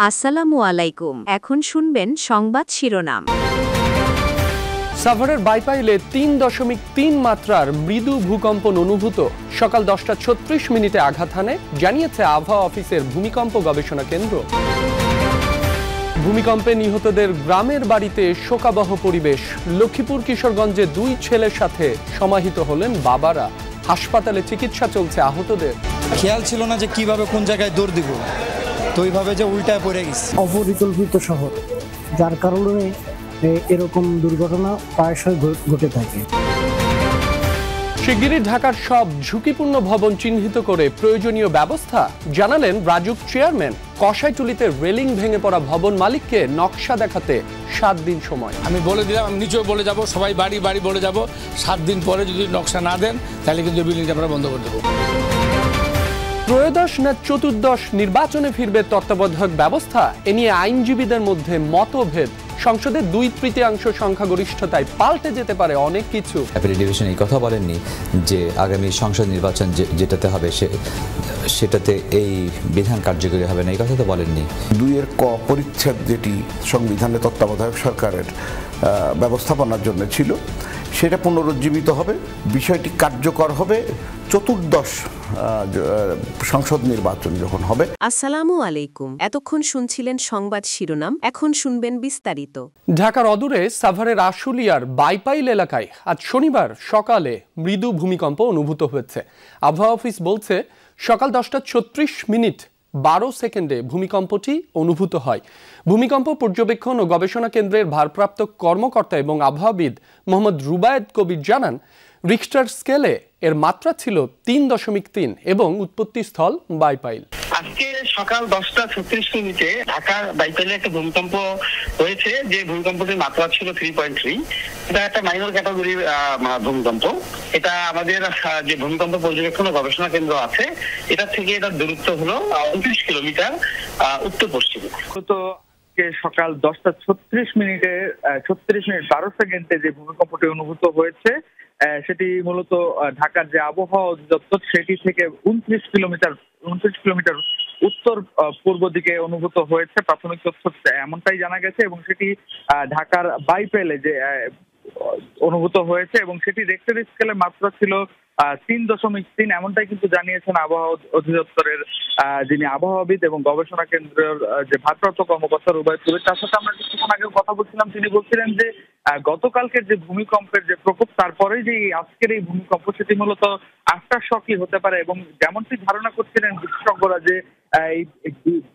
আসসালামু আলাইকুম। এখন শুনবেন সংবাদ শিরোনাম। সাভারের বাইপাইলে ৩.৩ মাত্রার মৃদু ভূকম্পন অনুভূত। সকাল 10:36 আঘাত হানে, জানিয়েছে আবহাওয়া অফিসের ভূমিকম্প গবেষণা কেন্দ্র। ভূমিকম্পে নিহতদের গ্রামের বাড়িতে শোকাবহ পরিবেশ। লক্ষ্মীপুর কিশোরগঞ্জে 2 ছেলের সাথে সমাহিত হলেন বাবারা। হাসপাতালে চিকিৎসা চলছে আহতদের। খেয়াল ছিল না যে কিভাবে কোন জায়গায় দৌড় দিব, তো ওইভাবে যে উল্টায় পড়ে গেছে। অপরিকল্পিত শহর, যার কারণে এরকম দুর্ঘটনা প্রায়শই ঘটে থাকে। শিগগিরই ঢাকার সব ঝুঁকিপূর্ণ ভবন চিহ্নিত করে প্রয়োজনীয় ব্যবস্থা জানালেন রাজউক চেয়ারম্যান। কষাইটুলিতে রেলিং ভেঙে পড়া ভবন মালিককে নকশা দেখাতে 7 দিন সময়। আমি বলে দিলাম, আমি নিচেও বলে যাব, সবাই বাড়ি বাড়ি বলে যাব, 7 দিন পরে যদি নকশা না দেন তাহলে কিন্তু বিল্ডিংটা আমরা বন্ধ করে দেবো। ত্রয়োদশ না চতুর্দশ নির্বাচনে ফিরবে তত্ত্বাবধায়ক ব্যবস্থা, এ নিয়ে আইনজীবীদের মধ্যে মতভেদ। সংসদের 2/3 সংখ্যাগরিষ্ঠতায় পাল্টে যেতে পারে অনেক কিছু। অ্যাপিল ডিভিশন এই কথা বলেননি যে আগামী সংসদ নির্বাচন যেটাতে হবে সেটাতে এই বিধান কার্যকরী হবে না, এই কথা তো বলেননি। 2-এর ক পরিচ্ছেদ যেটি সংবিধানে তত্ত্বাবধায়ক সরকারের ব্যবস্থাপনার জন্য ছিল, সেটা পুনরুজ্জীবিত হবে। বিষয়টি কার্যকর হবে চতুর্দশ সংসদ নির্বাচন যখন হবে। আসসালামু আলাইকুম। এতক্ষণ শুনছিলেন সংবাদ শিরোনাম, এখন শুনবেন বিস্তারিত। ঢাকার অদূরে সাভারের আশুলিয়ার বাইপাইল এলাকায় আজ শনিবার সকালে মৃদু ভূমিকম্প অনুভূত হয়েছে। আবহাওয়া অফিস বলছে সকাল 10:36 12 সেকেন্ডে ভূমিকম্পটি অনুভূত হয়। ভূমিকম্প পর্যবেক্ষণ ও গবেষণা কেন্দ্রের ভারপ্রাপ্ত কর্মকর্তা এবং আবহাওয়াবিদ মোহাম্মদ রুবায়েত কবির জানান, রিখটার স্কেলে এর মাত্রা ছিল 3.3 এবং উৎপত্তিস্থল বাইপাইল। আজকে সকাল 10:36 ঢাকার বাইপাইলে একটা ভূমিকম্প হয়েছে, যে ভূমিকম্পটির মাত্রা ছিল 3.3। এটা একটা মাইনর ক্যাটাগরির ভূমিকম্প। এটা আমাদের যে ভূমিকম্প পর্যবেক্ষণ ও গবেষণা কেন্দ্র আছে, এটা থেকে এটার দূরত্ব হলো 29 কিলোমিটার উত্তর পশ্চিমে। সকাল 10:36 12 সেকেন্ডে যে ভূমিকম্পটি অনুভূত হয়েছে, সেটি মূলত ঢাকার যে আবহাওয়া অধিদপ্তর সেটি থেকে 29 কিলোমিটার উত্তর পূর্ব দিকে অনুভূত হয়েছে। প্রাথমিক তথ্য এমনটাই জানা গেছে এবং সেটি ঢাকার বাইপাইলে যে অনুভূত হয়েছে এবং সেটি রিখটার স্কেলের মাত্রা ছিল 3.3। এমনটাই কিন্তু জানিয়েছেন আবহাওয়া অধিদপ্তরের যিনি আবহাওয়াবিদ এবং গবেষণা কেন্দ্রের যে ভারপ্রাপ্ত কর্মকর্তা রুবায়েত কবির। তার সাথে আমরা কিছুক্ষণ আগে কথা বলছিলাম, তিনি বলছিলেন যে গতকালকের যে ভূমিকম্পের যে প্রকোপ, তারপরে যে আজকের এই ভূমিকম্প, সেটি মূলত আফটার শকই হতে পারে এবং যেমনটি ধারণা করছিলেন বিশেষজ্ঞরা যে এই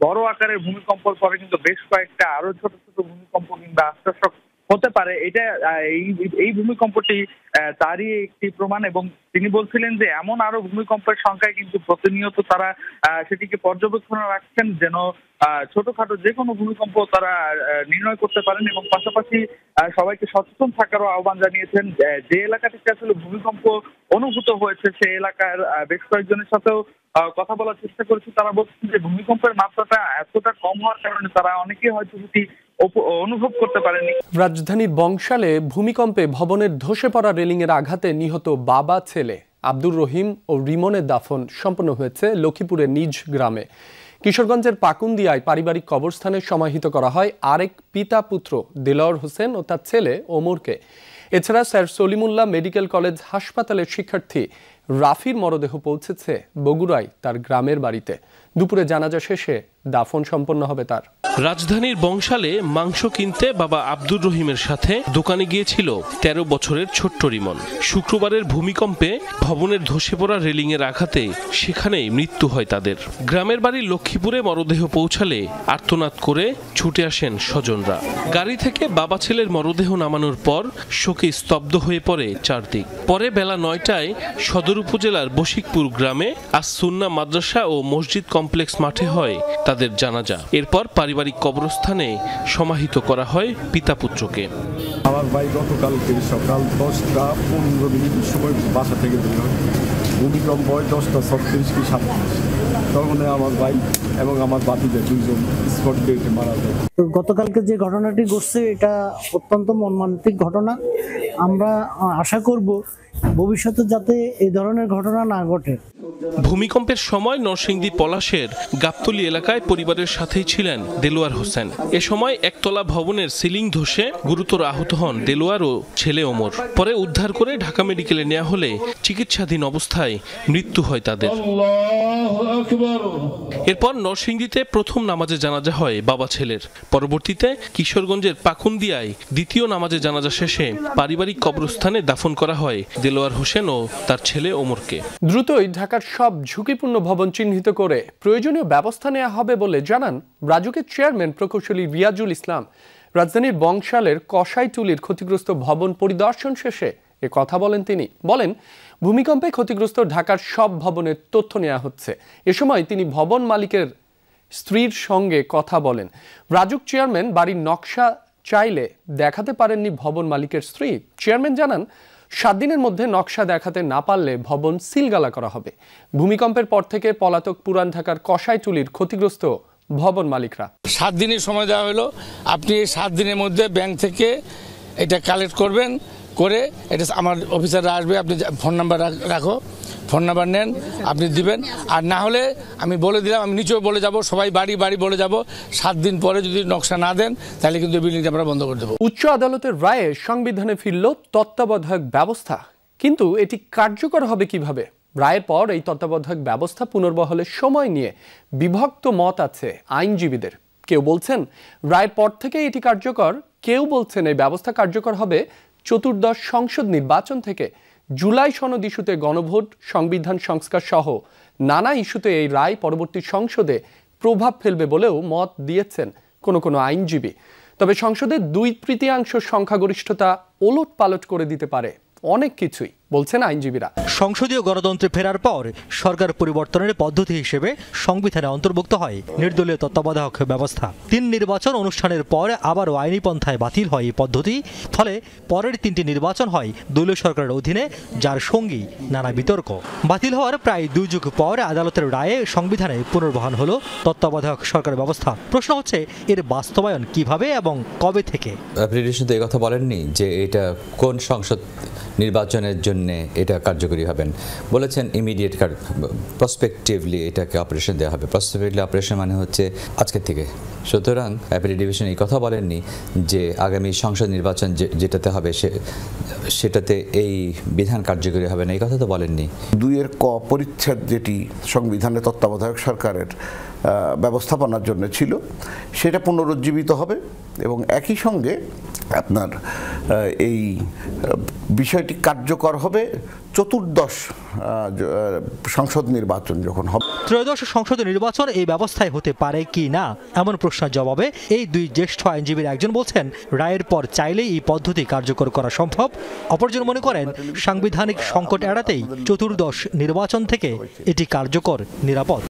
বড় আকারের ভূমিকম্পের পরে কিন্তু বেশ কয়েকটা আরো ছোট ছোট ভূমিকম্প কিংবা আফটার শক হতে পারে। এটা এই ভূমিকম্পটি তারই একটি প্রমাণ এবং তিনি বলছিলেন যে এমন আরো ভূমিকম্পের সংখ্যায় কিন্তু প্রতিনিয়ত তারা সেটিকে পর্যবেক্ষণে রাখছেন, যেন ছোটখাটো যে কোনো ভূমিকম্প তারা নির্ণয় করতে পারেন এবং পাশাপাশি সবাইকে সচেতন থাকারও আহ্বান জানিয়েছেন। যে এলাকা থেকে আসলে ভূমিকম্প অনুভূত হয়েছে সেই এলাকার বেশ কয়েকজনের সাথেও কথা বলার চেষ্টা করেছি। তারা বলছেন যে ভূমিকম্পের মাত্রাটা এতটা কম হওয়ার কারণে তারা অনেকেই হয়তো সেটি অনুভব করতে পারেনি। রাজধানীর বংশালে ভূমিকম্পে ভবনের ধসে পড়া রেলিংয়ের আঘাতে নিহত বাবা ছেলে আব্দুর রহিম ও রিমনের দাফন সম্পন্ন হয়েছে লক্ষ্মীপুরের নিজ গ্রামে। কিশোরগঞ্জের পাকুন্দিয়ায় পারিবারিক কবরস্থানে সমাহিত করা হয় আরেক পিতা পুত্র দেলোয়ার হোসেন ও তার ছেলে ওমরকে। এছাড়া স্যার সলিমুল্লাহ মেডিকেল কলেজ হাসপাতালের শিক্ষার্থী রাফির মরদেহ পৌঁছেছে বগুড়ায় তার গ্রামের বাড়িতে। দুপুরে জানাজা শেষে দাফন সম্পন্ন হবে তার। রাজধানীর বংশালে মাংস কিনতে বাবা আব্দুর রহিমের সাথে দোকানে গিয়েছিল 13 বছরের ছোট্ট রিমন। শুক্রবারের ভূমিকম্পে ভবনের ধসে পড়া রেলিংয়ের আঘাতে সেখানেই মৃত্যু হয় তাদের। গ্রামের বাড়ি লক্ষ্মীপুরে মরদেহ পৌঁছালে আর্তনাদ করে ছুটে আসেন স্বজনরা। গাড়ি থেকে বাবা ছেলের মরদেহ নামানোর পর শোকে স্তব্ধ হয়ে পড়ে চারদিক। পরে বেলা 9টায় সদর উপজেলার বশিকপুর গ্রামে আস-সুন্নাহ মাদ্রাসা ও মসজিদ কমপ্লেক্স মাঠে হয় তাদের জানাজা। এরপর পারিবারিক কবরস্থানে সমাহিত করা হয় পিতা পুত্রকে। আমার ভাই গতকালকে সকাল 10:15 সময় বাসা থেকে বের হয়। ভূমিকম্প হয় 10:36 কি 37। তখন আমার ভাই এবং আমার বাতিদের 2জন স্পট ডেটে মারা যায়। গতকালকে যে ঘটনাটি ঘটছে এটা অত্যন্ত মর্মান্তিক ঘটনা। আমরা আশা করব ভবিষ্যতে যাতে এই ধরনের ঘটনা না ঘটে। ভূমিকম্পের সময় নরসিংদী পলাশের গাবতলী এলাকায় পরিবারের সাথেই ছিলেন দেলোয়ার হোসেন। এ সময় একতলা ভবনের সিলিং ধসে গুরুতর আহত হন দেলোয়ার ও ছেলে ওমর। পরে উদ্ধার করে ঢাকা মেডিকেলে নেওয়া হলে চিকিৎসাধীন অবস্থায় মৃত্যু হয় তাদের। এরপর নরসিংদীতে প্রথম নামাজে জানাজা হয় বাবা ছেলের। পরবর্তীতে কিশোরগঞ্জের পাকুন্দিয়ায় দ্বিতীয় নামাজে জানাজা শেষে পারিবারিক কবরস্থানে দাফন করা হয় দেলোয়ার হোসেন ও তার ছেলে ওমরকে। দ্রুতই ঢাকার সব ঝুঁকিপূর্ণ ভবন চিহ্নিত করে প্রয়োজনীয় ব্যবস্থা নেওয়া হবে বলে জানান রাজুকের চেয়ারম্যান প্রকৌশলী রিয়াজুল ইসলাম। রাজধানীর বংশালের কসাইটুলির ক্ষতিগ্রস্ত ভবন পরিদর্শন শেষে এ কথা বলেন তিনি। বলেন, ভূমিকম্পে ক্ষতিগ্রস্ত ঢাকার সব ভবনের তথ্য নেওয়া হচ্ছে। এ সময় তিনি ভবন মালিকের স্ত্রীর সঙ্গে কথা বলেন। রাজুক চেয়ারম্যান বাড়ির নকশা চাইলে দেখাতে পারেননি ভবন মালিকের স্ত্রী। চেয়ারম্যান জানান, 7 দিনের মধ্যে নকশা দেখাতে না পারলে ভবন সিলগালা করা হবে। ভূমিকম্পের পর থেকে পলাতক পুরান ঢাকার কসাইটুলির ক্ষতিগ্রস্ত ভবন মালিকরা। 7 দিনের সময় দেওয়া হলো। আপনি 7 দিনের মধ্যে ব্যাংক থেকে এটা কালেক্ট করবেন, করে এটা আমার অফিসাররা আসবে। আপনি ফোন নাম্বার রাখো, ফোন নাম্বার নেন, আপনি দিবেন। আর না হলে আমি বলে দিলাম, আমি নিচেও বলে যাব, সবাই বাড়ি বাড়ি বলে যাব, 7 দিন পরে যদি নকশা না দেন তাহলে কিন্তু বিল্ডিংটা আমরা বন্ধ করে দেবো। উচ্চ আদালতের রায়ে সংবিধানে ফিরল তত্ত্বাবধায়ক ব্যবস্থা, কিন্তু এটি কার্যকর হবে কিভাবে? রায়ের পর এই তত্ত্বাবধায়ক ব্যবস্থা পুনর্বহালের সময় নিয়ে বিভক্ত মত আছে আইনজীবীদের। কেউ বলছেন রায়ের পর থেকে এটি কার্যকর, কেউ বলছেন এই ব্যবস্থা কার্যকর হবে 14th সংসদ নির্বাচন থেকে। জুলাই সনদ ইস্যুতে গণভোট, সংবিধান সংস্কার সহ নানা ইস্যুতে এই রায় পরবর্তী সংসদে প্রভাব ফেলবে বলেও মত দিয়েছেন কোনো আইনজীবী। তবে সংসদের 2/3 সংখ্যাগরিষ্ঠতা ওলট পালট করে দিতে পারে অনেক কিছুই, বলছেন আইনজীবীরা। সংসদীয় গণতন্ত্রে ফেরার পর সরকার পরিবর্তনের পদ্ধতি হিসেবে সংবিধানে অন্তর্ভুক্ত হয় নির্দলীয় তত্ত্বাবধায়ক ব্যবস্থা। 3 নির্বাচন অনুষ্ঠানের পর আবারও আইনি পন্থায় বাতিল হয় এই পদ্ধতি। ফলে পরের 3টি নির্বাচন হয় দলীয় সরকারের অধীনে, যার সঙ্গী নানা বিতর্ক। বাতিল হওয়ার প্রায় 2 যুগ পর আদালতের রায়ে সংবিধানে পুনর্বহাল হলো তত্ত্বাবধায়ক সরকার ব্যবস্থা। প্রশ্ন হচ্ছে, এর বাস্তবায়ন কিভাবে এবং কবে থেকে? আপনি শুধু এই কথা বলেননি যে এটা কোন সংসদ নির্বাচনের জন্য এটা কার্যকরী হবেন, বলেছেন ইমিডিয়েট প্রসপেক্টিভলি এটাকে অপারেশন দেওয়া হবে। প্রসপেক্টিভলি অপারেশন মানে হচ্ছে আজকের থেকে। সুতরাং অ্যাপিলেট ডিভিশন এই কথা বলেননি যে আগামী সংসদ নির্বাচন যেটাতে হবে সেটাতে এই বিধান কার্যকরী হবে না, এই কথা তো বলেননি। 2 ক পরিচ্ছেদ যেটি সংবিধানে তত্ত্বাবধায়ক সরকারের ব্যবস্থাপনার জন্য ছিল, সেটা পুনরুজ্জীবিত হবে এবং একই সঙ্গে আপনার এই বিষয়টি কার্যকর হবে 14th সংসদ নির্বাচন যখন হবে। 13th সংসদ নির্বাচন এই ব্যবস্থায় হতে পারে কি না, এমন প্রশ্নের জবাবে এই 2 জ্যেষ্ঠ আইনজীবীর একজন বলছেন, রায়ের পর চাইলেই এই পদ্ধতি কার্যকর করা সম্ভব। অপরজন মনে করেন, সাংবিধানিক সংকট এড়াতেই 14th নির্বাচন থেকে এটি কার্যকর, নিরাপদ।